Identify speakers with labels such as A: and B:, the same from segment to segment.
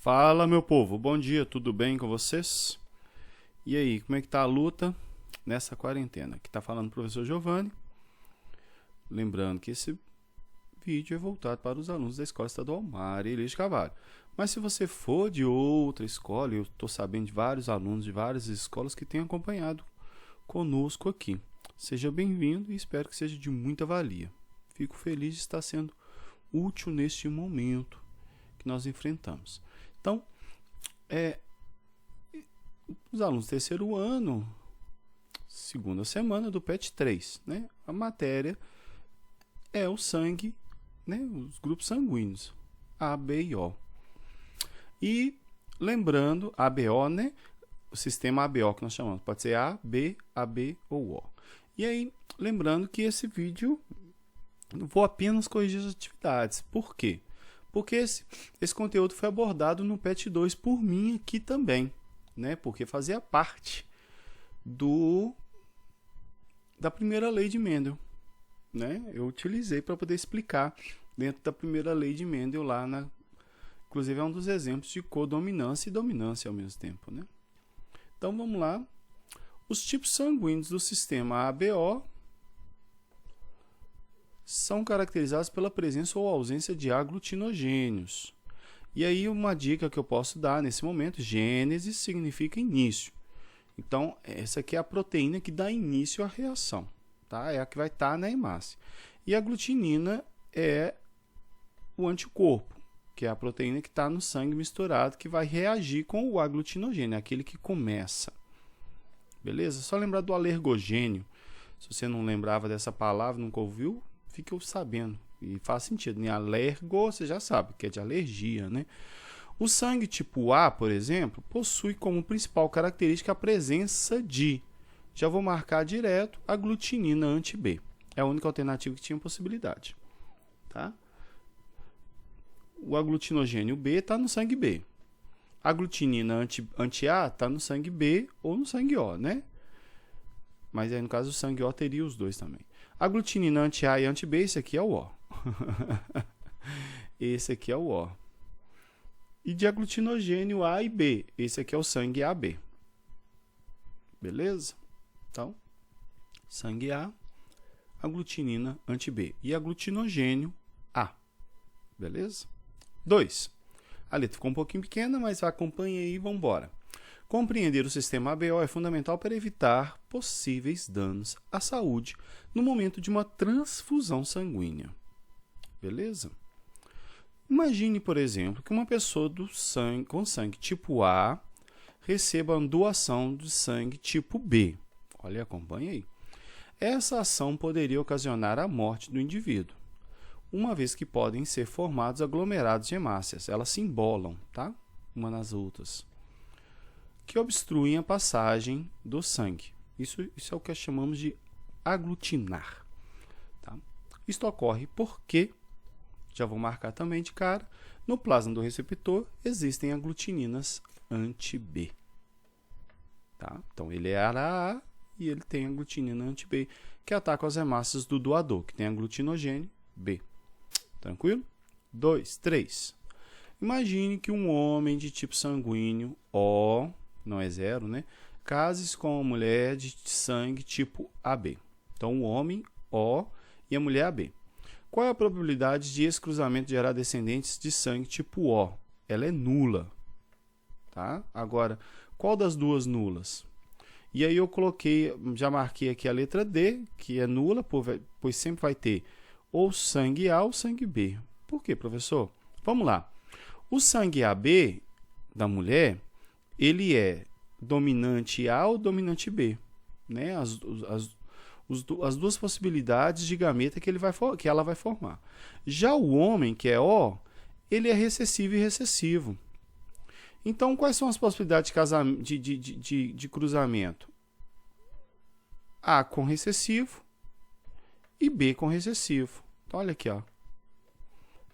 A: Fala, meu povo, bom dia, tudo bem com vocês? E aí, como é que tá a luta nessa quarentena? Aqui tá falando o professor Giovanni. Lembrando que esse vídeo é voltado para os alunos da Escola Estadual Maria Elias de Carvalho. Mas se você for de outra escola, eu estou sabendo de vários alunos de várias escolas que têm acompanhado conosco aqui. Seja bem-vindo e espero que seja de muita valia. Fico feliz de estar sendo útil neste momento que nós enfrentamos. Então, os alunos do terceiro ano, segunda semana do PET 3, né? A matéria é o sangue, né? Os grupos sanguíneos, A, B e O. E lembrando, ABO, né? O sistema ABO que nós chamamos, pode ser A, B, AB ou O. E aí, lembrando que esse vídeo, eu vou apenas corrigir as atividades. Por quê? Porque esse conteúdo foi abordado no PET 2 por mim aqui também, né? Porque fazia parte da primeira lei de Mendel, né? Eu utilizei para poder explicar dentro da primeira lei de Mendel lá inclusive é um dos exemplos de codominância e dominância ao mesmo tempo, né? Então vamos lá. Os tipos sanguíneos do sistema ABO são caracterizados pela presença ou ausência de aglutinogênios. E aí uma dica que eu posso dar nesse momento, gênese significa início. Então, essa aqui é a proteína que dá início à reação, tá? É a que vai estar na hemácia. E a glutinina é o anticorpo, que é a proteína que está no sangue misturado, que vai reagir com o aglutinogênio, aquele que começa. Beleza? Só lembrar do alergogênio. Se você não lembrava dessa palavra, nunca ouviu, fique sabendo. E faz sentido, né? Alergo, você já sabe, que é de alergia, né? O sangue tipo A, por exemplo, possui como principal característica a presença de, já vou marcar direto, a glutinina anti-B. É a única alternativa que tinha possibilidade. Tá? O aglutinogênio B está no sangue B. A glutinina anti-A está no sangue B ou no sangue O, né? Mas aí, no caso, o sangue O teria os dois também. A glutinina anti-A e anti-B, esse aqui é o O. Esse aqui é o O. E de aglutinogênio A e B, esse aqui é o sangue AB. Beleza? Então, sangue A, aglutinina anti-B e aglutinogênio A. Beleza? 2. A letra ficou um pouquinho pequena, mas acompanha aí e vamos embora. Compreender o sistema ABO é fundamental para evitar possíveis danos à saúde no momento de uma transfusão sanguínea. Beleza? Imagine, por exemplo, que uma pessoa com sangue tipo A receba uma doação de sangue tipo B. Olha, acompanha aí. Essa ação poderia ocasionar a morte do indivíduo, uma vez que podem ser formados aglomerados de hemácias. Elas se embolam, tá? Uma nas outras, que obstruem a passagem do sangue. Isso é o que chamamos de aglutinar. Tá? Isto ocorre porque, já vou marcar também de cara, no plasma do receptor existem aglutininas anti-B. Tá? Então, ele é A e ele tem aglutinina anti-B, que ataca as hemácias do doador, que tem aglutinogênio B. Tranquilo? 2, 3. Imagine que um homem de tipo sanguíneo O, não é 0, né? Case-se com uma mulher de sangue tipo AB. Então, o homem O e a mulher AB. Qual é a probabilidade de esse cruzamento gerar descendentes de sangue tipo O? Ela é nula. Tá? Agora, qual das duas nulas? E aí eu coloquei, já marquei aqui a letra D, que é nula, pois sempre vai ter ou sangue A ou sangue B. Por quê, professor? Vamos lá. O sangue AB da mulher, ele é dominante A ou dominante B, né? As duas possibilidades de gameta que ela vai formar. Já o homem, que é O, ele é recessivo e recessivo. Então, quais são as possibilidades de cruzamento? A com recessivo e B com recessivo. Então, olha aqui, ó.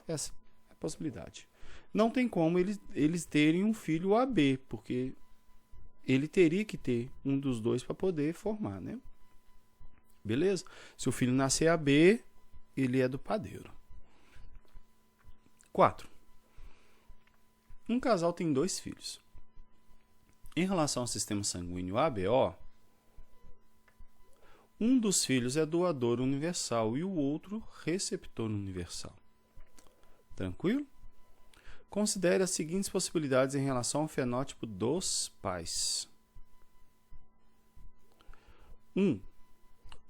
A: Essa é a possibilidade. Não tem como eles terem um filho AB, porque ele teria que ter um dos dois para poder formar, né? Beleza? Se o filho nascer AB, ele é do padeiro. 4. Um casal tem 2 filhos. Em relação ao sistema sanguíneo ABO, um dos filhos é doador universal e o outro receptor universal. Tranquilo? Considere as seguintes possibilidades em relação ao fenótipo dos pais.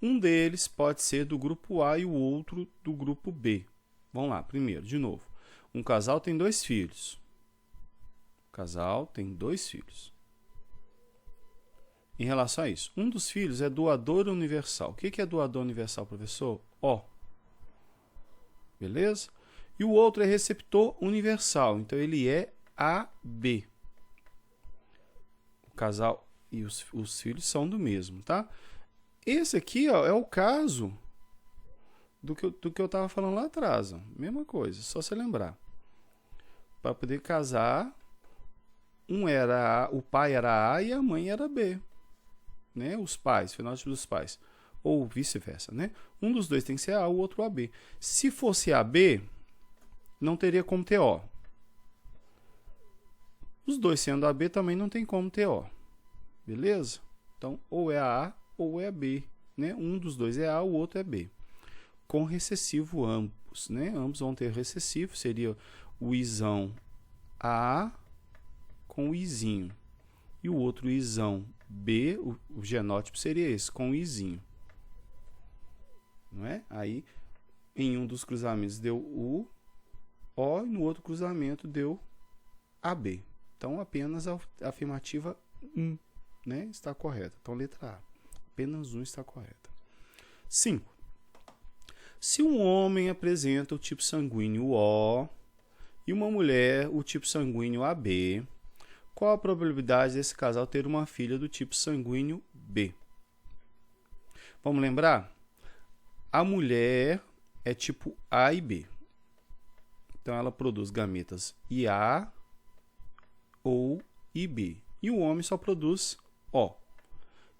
A: Um deles pode ser do grupo A e o outro do grupo B. Vamos lá, primeiro, de novo. Um casal tem 2 filhos. O casal tem 2 filhos. Em relação a isso, um dos filhos é doador universal. O que é doador universal, professor? O. Beleza? E o outro é receptor universal. Então, ele é AB. O casal e os filhos são do mesmo, tá? Esse aqui, ó, é o caso do que eu estava falando lá atrás. Ó. Mesma coisa, só você lembrar. Para poder casar, o pai era A e a mãe era B. Né? Os pais, fenótipo dos pais. Ou vice-versa, né? Um dos dois tem que ser A, o outro AB. Se fosse AB, não teria como ter O. Os dois sendo AB também não tem como ter O. Beleza? Então, ou é a A ou é a B. Né? Um dos dois é A, o outro é B. Com recessivo ambos. Né? Ambos vão ter recessivo. Seria o Izão A com o Izinho. E o outro Izão B, o genótipo seria esse, com o Izinho. Não é? Aí, em um dos cruzamentos deu o O e no outro cruzamento deu AB. Então, apenas a afirmativa 1, né, está correta. Então, letra A. Apenas 1 está correta. 5. Se um homem apresenta o tipo sanguíneo O e uma mulher o tipo sanguíneo AB, qual a probabilidade desse casal ter uma filha do tipo sanguíneo B? Vamos lembrar? A mulher é tipo A e B. Então, ela produz gametas IA ou IB. E o homem só produz O.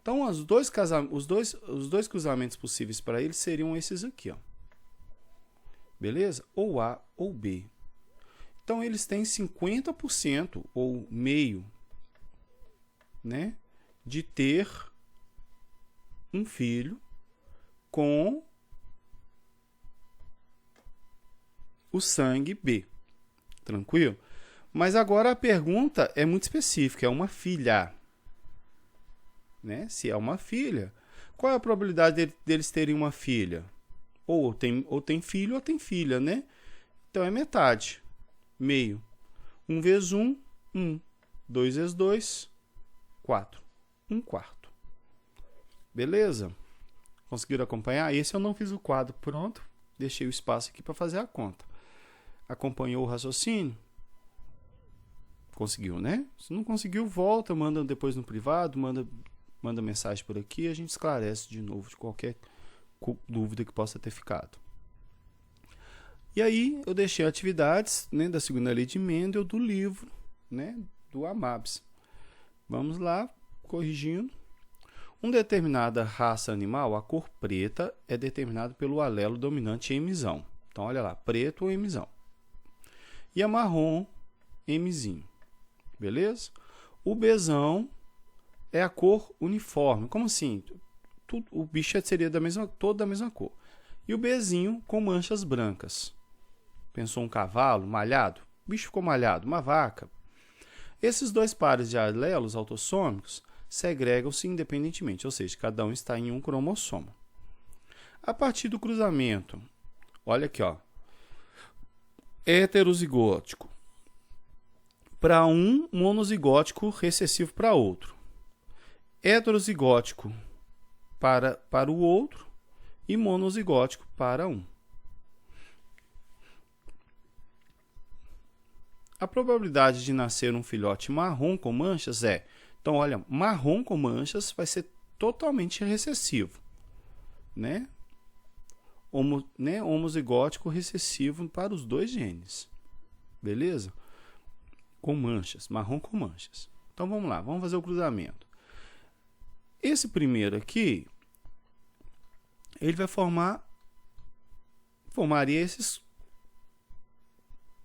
A: Então, os dois cruzamentos possíveis para eles seriam esses aqui. Ó. Beleza? Ou A ou B. Então, eles têm 50% ou meio, né, de ter um filho com o sangue B. Tranquilo? Mas agora a pergunta é muito específica. É uma filha. Né? Se é uma filha, qual é a probabilidade deles terem uma filha? Ou tem filho ou tem filha, né? Então, é metade. Meio. 1 vezes 1, 1. 2 vezes 2, 4. 1/4. Beleza? Conseguiram acompanhar? Esse eu não fiz o quadro pronto. Deixei o espaço aqui para fazer a conta. Acompanhou o raciocínio? Conseguiu, né? Se não conseguiu, volta, manda depois no privado, manda mensagem por aqui e a gente esclarece de novo de qualquer dúvida que possa ter ficado. E aí, eu deixei atividades, né, da segunda lei de Mendel do livro, né, do Amabs. Vamos lá, corrigindo. Uma determinada raça animal, a cor preta, é determinada pelo alelo dominante Mzão. Então, olha lá, preto ou Mzão. E a marrom, Mzinho. Beleza? O Bzão é a cor uniforme. Como assim? O bicho seria todo da mesma cor. E o Bzinho com manchas brancas. Pensou um cavalo malhado? O bicho ficou malhado. Uma vaca. Esses dois pares de alelos autossômicos segregam-se independentemente, ou seja, cada um está em um cromossomo. A partir do cruzamento, olha aqui, ó, heterozigótico para um, monozigótico recessivo para outro. Heterozigótico para o outro e monozigótico para um. A probabilidade de nascer um filhote marrom com manchas é... Então, olha, marrom com manchas vai ser totalmente recessivo. Né? Homozigótico recessivo para os dois genes. Beleza? Com manchas, marrom com manchas. Então, vamos lá, vamos fazer o cruzamento. Esse primeiro aqui, ele vai formaria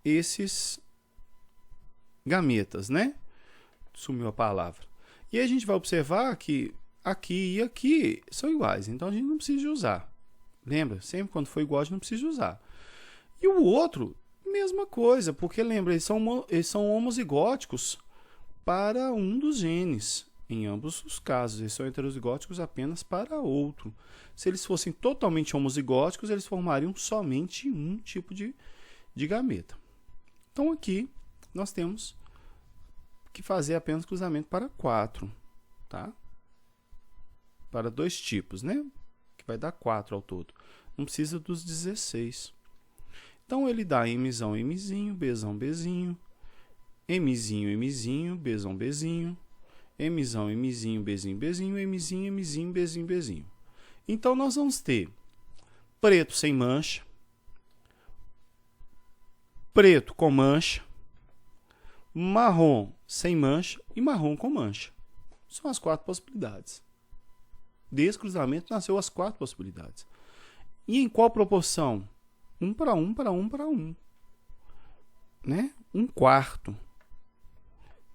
A: esses gametas, né? Sumiu a palavra. E aí a gente vai observar que aqui e aqui são iguais, então a gente não precisa de usar. Lembra? Sempre quando for igual a gente não precisa de usar. E o outro, mesma coisa, porque lembra, eles são homozigóticos para um dos genes. Em ambos os casos, eles são heterozigóticos apenas para outro. Se eles fossem totalmente homozigóticos, eles formariam somente um tipo de gameta. Então aqui nós temos que fazer apenas cruzamento para 4, tá? Para 2 tipos, né? Que vai dar 4 ao todo. Não precisa dos 16. Então ele dá Mzão, Mzinho, Bzão, Bzinho, Mzinho, Mzinho, Bzão, Bzinho, Mzão, Mzinho, Bzinho, Bzinho, Mzinho, Mzinho, Bzinho, Bzinho. Então nós vamos ter preto sem mancha, preto com mancha, marrom sem mancha e marrom com mancha. São as 4 possibilidades. Desse cruzamento nasceu as 4 possibilidades. E em qual proporção? 1 para 1 para 1 para 1. Né? 1/4.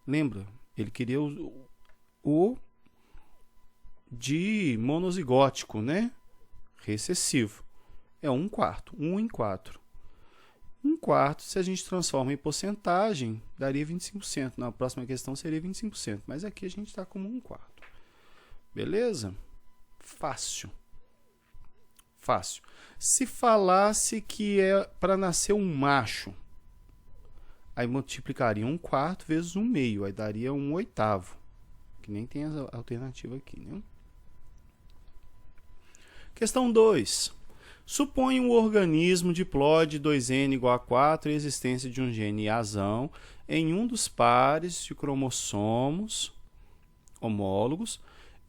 A: Lembra? Ele queria o de monozigótico, né? Recessivo. É 1/4. 1 em 4. 1/4, se a gente transforma em porcentagem, daria 25%. Na próxima questão seria 25%. Mas aqui a gente está como 1/4. Beleza? Fácil. Fácil. Se falasse que é para nascer um macho, aí multiplicaria 1/4 vezes 1/2, aí daria 1/8. Que nem tem a alternativa aqui, né? Questão 2. Supõe um organismo diploide 2N igual a 4 e a existência de um gene Azão em um dos pares de cromossomos homólogos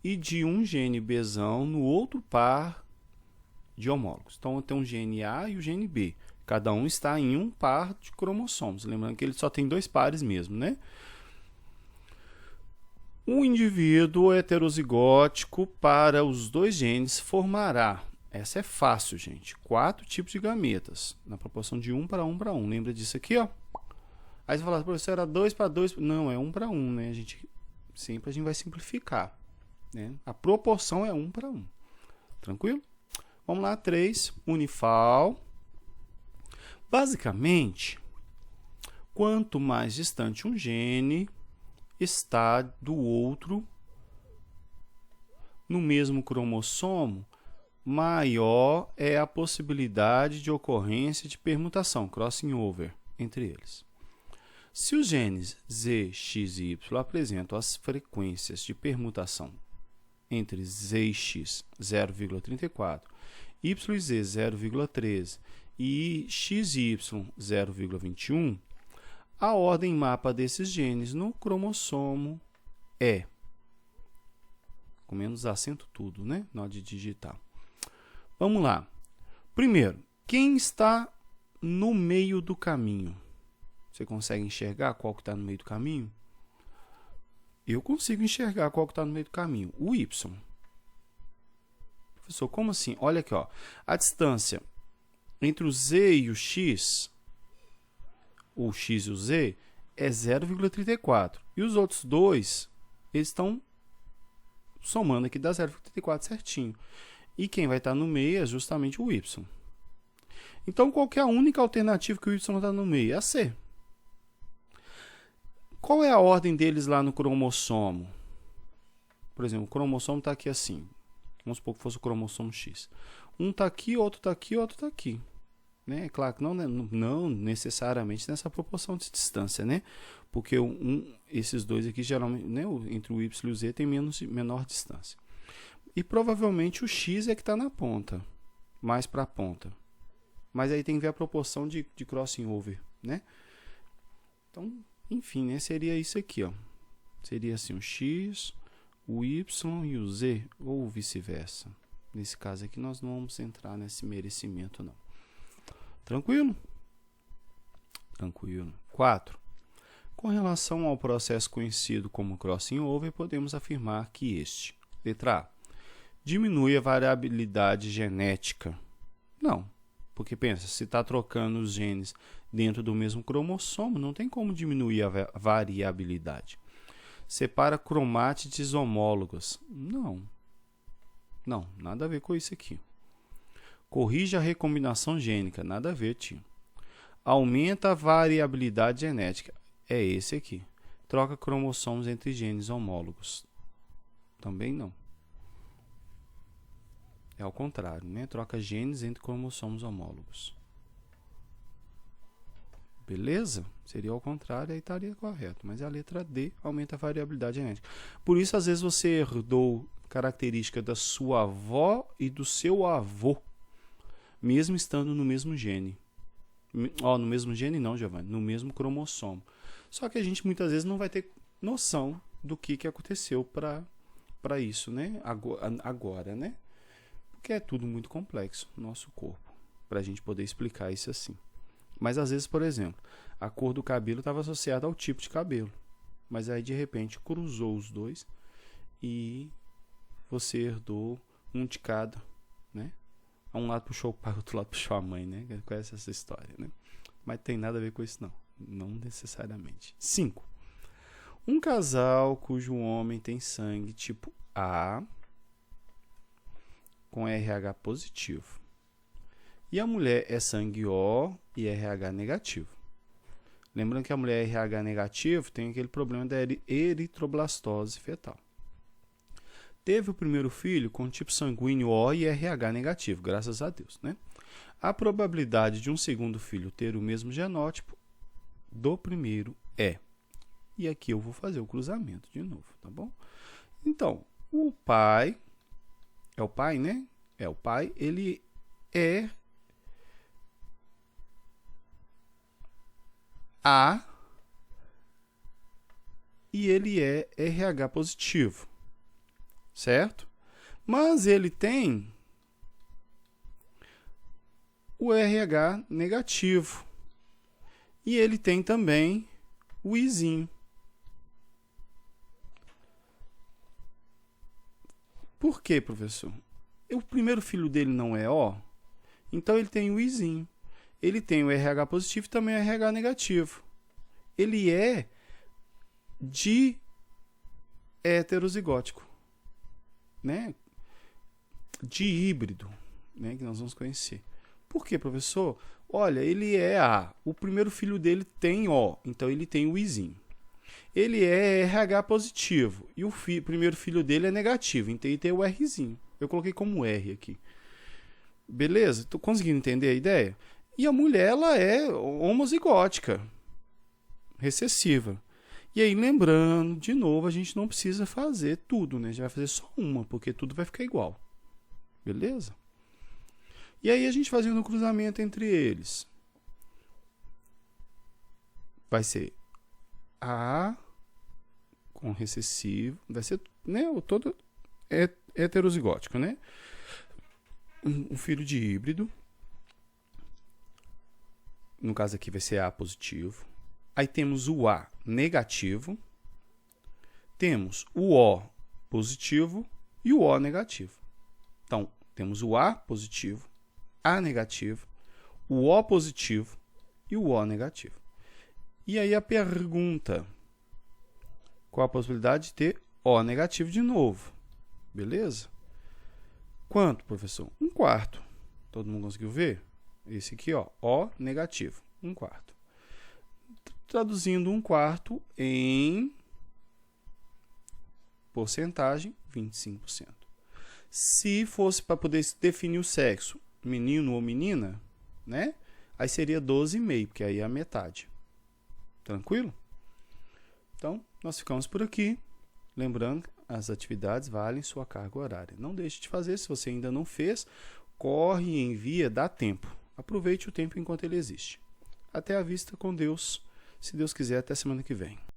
A: e de um gene Bzão no outro par de homólogos. Então, tem um gene A e o gene B. Cada um está em um par de cromossomos. Lembrando que ele só tem 2 pares mesmo, né? Um indivíduo heterozigótico para os 2 genes formará, essa é fácil, gente, 4 tipos de gametas, na proporção de 1 para 1 para 1. Lembra disso aqui, ó? Aí você vai falar, professor, era 2 para 2. Não, é 1 para 1, né? Sempre a gente vai simplificar, né? A proporção é 1 para 1. Tranquilo? Vamos lá, 3, unifal. Basicamente, quanto mais distante um gene está do outro no mesmo cromossomo, maior é a possibilidade de ocorrência de permutação, crossing over, entre eles. Se os genes Z, X e Y apresentam as frequências de permutação entre Z e X 0,34, Y e Z 0,13 e X e Y 0,21, a ordem mapa desses genes no cromossomo é, com menos acento tudo, né? Na hora de digitar. Vamos lá. Primeiro, quem está no meio do caminho? Você consegue enxergar qual que está no meio do caminho? Eu consigo enxergar qual que está no meio do caminho. O Y. Professor, como assim? Olha aqui, ó. A distância entre o Z e o X e o Z, é 0,34. E os outros dois, eles estão somando aqui, dá 0,34 certinho. E quem vai estar no meio é justamente o Y. Então, qual que é a única alternativa que o Y está no meio? É a C. Qual é a ordem deles lá no cromossomo? Por exemplo, o cromossomo está aqui assim. Vamos supor que fosse o cromossomo X. Um está aqui, outro está aqui, outro está aqui. Né? Claro que não necessariamente nessa proporção de distância, né? Porque esses dois aqui, geralmente, né? Entre o Y e o Z tem menor distância. E provavelmente o X é que está na ponta, mais para a ponta. Mas aí tem que ver a proporção de crossing over, né? Então, enfim, né? Seria isso aqui, ó. Seria assim, o X, o Y e o Z, ou vice-versa. Nesse caso aqui, nós não vamos entrar nesse merecimento, não. Tranquilo? Tranquilo. 4. Com relação ao processo conhecido como crossing over, podemos afirmar que este, letra A, diminui a variabilidade genética. Não, Porque pensa, se está trocando os genes dentro do mesmo cromossomo, não tem como diminuir a variabilidade. Separa cromátides homólogas. Não, nada a ver com isso aqui. Corrige a recombinação gênica. Nada a ver, tio. Aumenta a variabilidade genética. É esse aqui. Troca cromossomos entre genes homólogos. Também não. É ao contrário, né? Troca genes entre cromossomos homólogos. Beleza? Seria ao contrário, aí estaria correto. Mas a letra D aumenta a variabilidade genética. Por isso, às vezes, você herdou característica da sua avó e do seu avô, mesmo estando no mesmo gene. No mesmo gene não, Giovanni, no mesmo cromossomo. Só que a gente muitas vezes não vai ter noção do que aconteceu para isso, né? Agora, né? Porque é tudo muito complexo no nosso corpo, para a gente poder explicar isso assim. Mas às vezes, por exemplo, a cor do cabelo estava associada ao tipo de cabelo. Mas aí, de repente, cruzou os dois e você herdou um de cada, né? Um lado puxou o pai, o outro lado puxou a mãe, né? Conhece essa história, né? Mas tem nada a ver com isso, não. Não necessariamente. 5. Um casal cujo homem tem sangue tipo A com RH positivo e a mulher é sangue O e RH negativo. Lembrando que a mulher RH negativo tem aquele problema da eritroblastose fetal. Teve o primeiro filho com tipo sanguíneo O e RH negativo, graças a Deus, né? A probabilidade de um segundo filho ter o mesmo genótipo do primeiro é. E aqui eu vou fazer o cruzamento de novo, tá bom? Então, o pai, é o pai, né? É o pai, ele é A e ele é RH positivo, certo? Mas ele tem o RH negativo e ele tem também o Izinho. Por quê, professor? O primeiro filho dele não é O, então ele tem o Izinho. Ele tem o RH positivo e também o RH negativo. Ele é de heterozigótico, né? De híbrido, né? Que nós vamos conhecer. Por quê, professor? Olha, ele é A. O primeiro filho dele tem O, então ele tem o Izinho. Ele é RH positivo e o primeiro filho dele é negativo, então ele tem o Rzinho. Eu coloquei como R aqui. Beleza? Tô conseguindo entender a ideia? E a mulher, ela é homozigótica, recessiva. E aí, lembrando, de novo, a gente não precisa fazer tudo, né? A gente vai fazer só uma, porque tudo vai ficar igual. Beleza? E aí, a gente fazendo um cruzamento entre eles. Vai ser A com recessivo. Vai ser, né? O todo heterozigótico, né? Um filho de híbrido. No caso aqui vai ser A positivo. Aí temos o A negativo. Temos o O positivo e o O negativo. Então, temos o A positivo, A negativo, o O positivo e o O negativo. E aí a pergunta: qual a possibilidade de ter O negativo de novo? Beleza? Quanto, professor? 1/4. Todo mundo conseguiu ver? Esse aqui, ó, O negativo, 1/4. Traduzindo 1/4 em porcentagem, 25%. Se fosse para poder definir o sexo, menino ou menina, né? Aí seria 12,5, porque aí é a metade. Tranquilo? Então, nós ficamos por aqui. Lembrando, as atividades valem sua carga horária. Não deixe de fazer, se você ainda não fez, corre e envia, dá tempo. Aproveite o tempo enquanto ele existe. Até a vista com Deus. Se Deus quiser, até semana que vem.